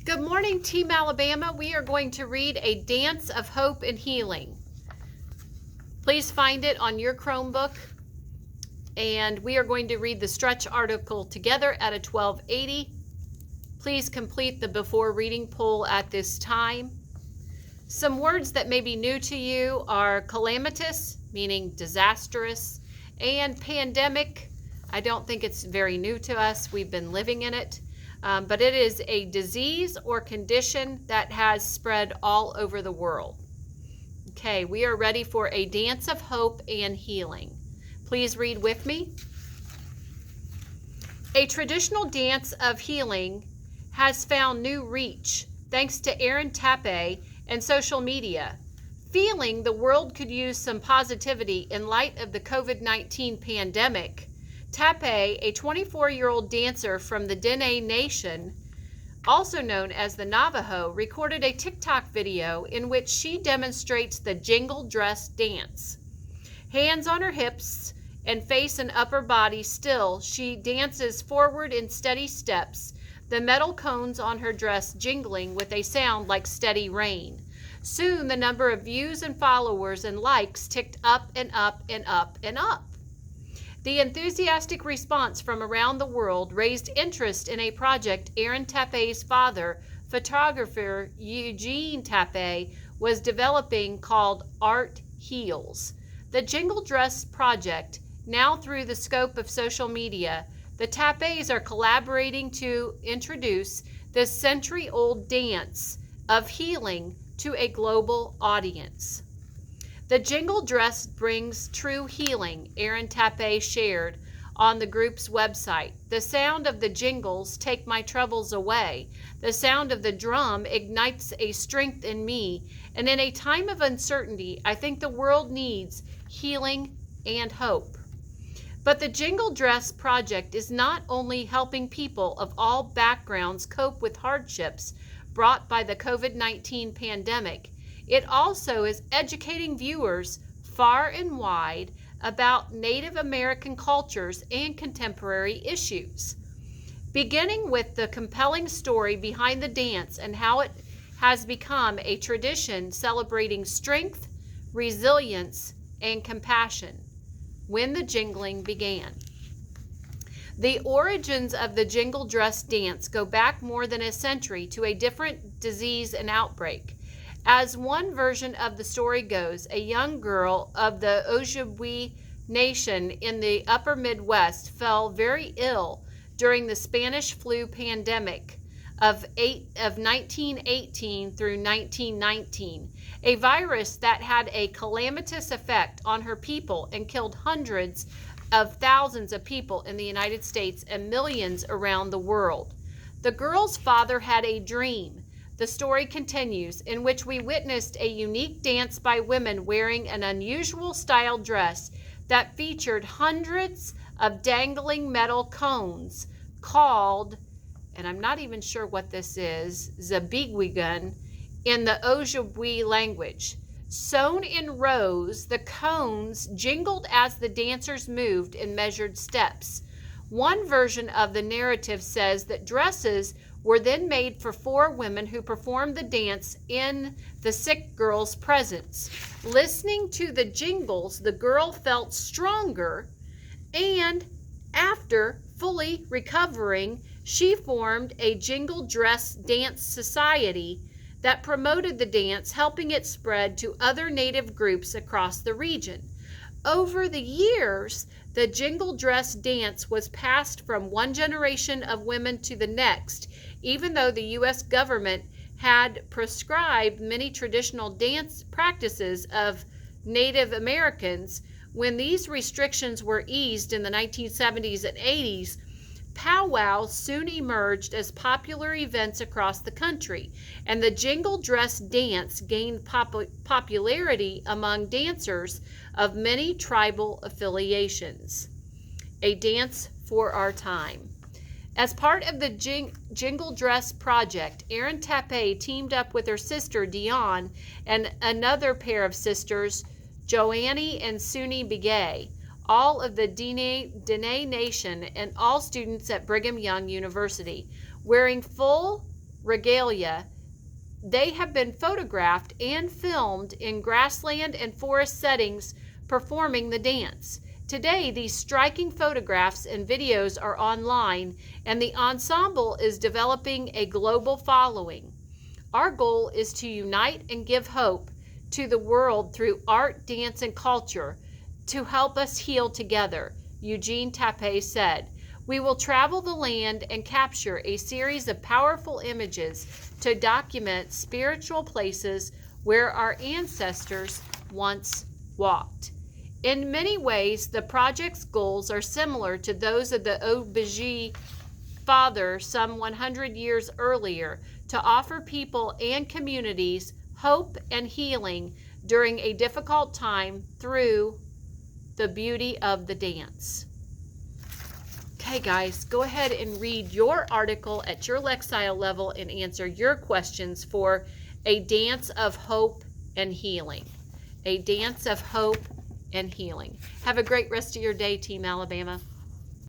Good morning, Team Alabama. We are going to read A Dance of Hope and Healing. Please find it on your Chromebook, and we are going to read the stretch article together at a 1280. Please complete the before reading poll at this time. Some words that may be new to you are calamitous, meaning disastrous, and pandemic. I don't think it's very new to us. We've been living in it. But it is a disease or condition that has spread all over the world. Okay, we are ready for a dance of hope and healing. Please read with me. A traditional dance of healing has found new reach thanks to Aaron Tappe and social media. Feeling the world could use some positivity in light of the COVID-19 pandemic, Tappe, a 24-year-old dancer from the Dene Nation, also known as the Navajo, recorded a TikTok video in which she demonstrates the jingle dress dance. Hands on her hips and face and upper body still, she dances forward in steady steps, the metal cones on her dress jingling with a sound like steady rain. Soon the number of views and followers and likes ticked up and up and up and up. The enthusiastic response from around the world raised interest in a project Aaron Tappe's father, photographer Eugene Tappe, was developing called Art Heals. The Jingle Dress Project, now through the scope of social media, the Tappes are collaborating to introduce this century-old dance of healing to a global audience. The jingle dress brings true healing, Aaron Tappe shared on the group's website. The sound of the jingles take my troubles away. The sound of the drum ignites a strength in me. And in a time of uncertainty, I think the world needs healing and hope. But the Jingle Dress Project is not only helping people of all backgrounds cope with hardships brought by the COVID-19 pandemic, it also is educating viewers far and wide about Native American cultures and contemporary issues. Beginning with the compelling story behind the dance and how it has become a tradition celebrating strength, resilience, and compassion. When the jingling began. The origins of the jingle dress dance go back more than a century to a different disease and outbreak. As one version of the story goes, a young girl of the Ojibwe Nation in the upper Midwest fell very ill during the Spanish flu pandemic of 1918 through 1919, a virus that had a calamitous effect on her people and killed hundreds of thousands of people in the United States and millions around the world. The girl's father had a dream. The story continues, in which we witnessed a unique dance by women wearing an unusual style dress that featured hundreds of dangling metal cones called, and I'm not even sure what this is, zabigwigun in the Ojibwe language. Sewn in rows, the cones jingled as the dancers moved in measured steps. One version of the narrative says that dresses were then made for 4 women who performed the dance in the sick girl's presence. Listening to the jingles, the girl felt stronger, and after fully recovering, she formed a jingle dress dance society that promoted the dance, helping it spread to other Native groups across the region. Over the years, the jingle dress dance was passed from one generation of women to the next, even though the U.S. government had prescribed many traditional dance practices of Native Americans. When these restrictions were eased in the 1970s and 80s, powwows soon emerged as popular events across the country, and the jingle dress dance gained popularity among dancers of many tribal affiliations. A dance for our time. As part of the Jingle Dress Project, Aaron Tappe teamed up with her sister Dion and another pair of sisters, Joannie and Suni Begay, all of the Dene Nation and all students at Brigham Young University, wearing full regalia, they have been photographed and filmed in grassland and forest settings performing the dance. Today, these striking photographs and videos are online, and the ensemble is developing a global following. Our goal is to unite and give hope to the world through art, dance, and culture to help us heal together, Eugene Tappe said. We will travel the land and capture a series of powerful images to document spiritual places where our ancestors once walked. In many ways, the project's goals are similar to those of the Obigi father some 100 years earlier, to offer people and communities hope and healing during a difficult time through the beauty of the dance. Okay, guys, go ahead and read your article at your Lexile level and answer your questions for a dance of hope and healing. A dance of hope and healing. Have a great rest of your day, Team Alabama.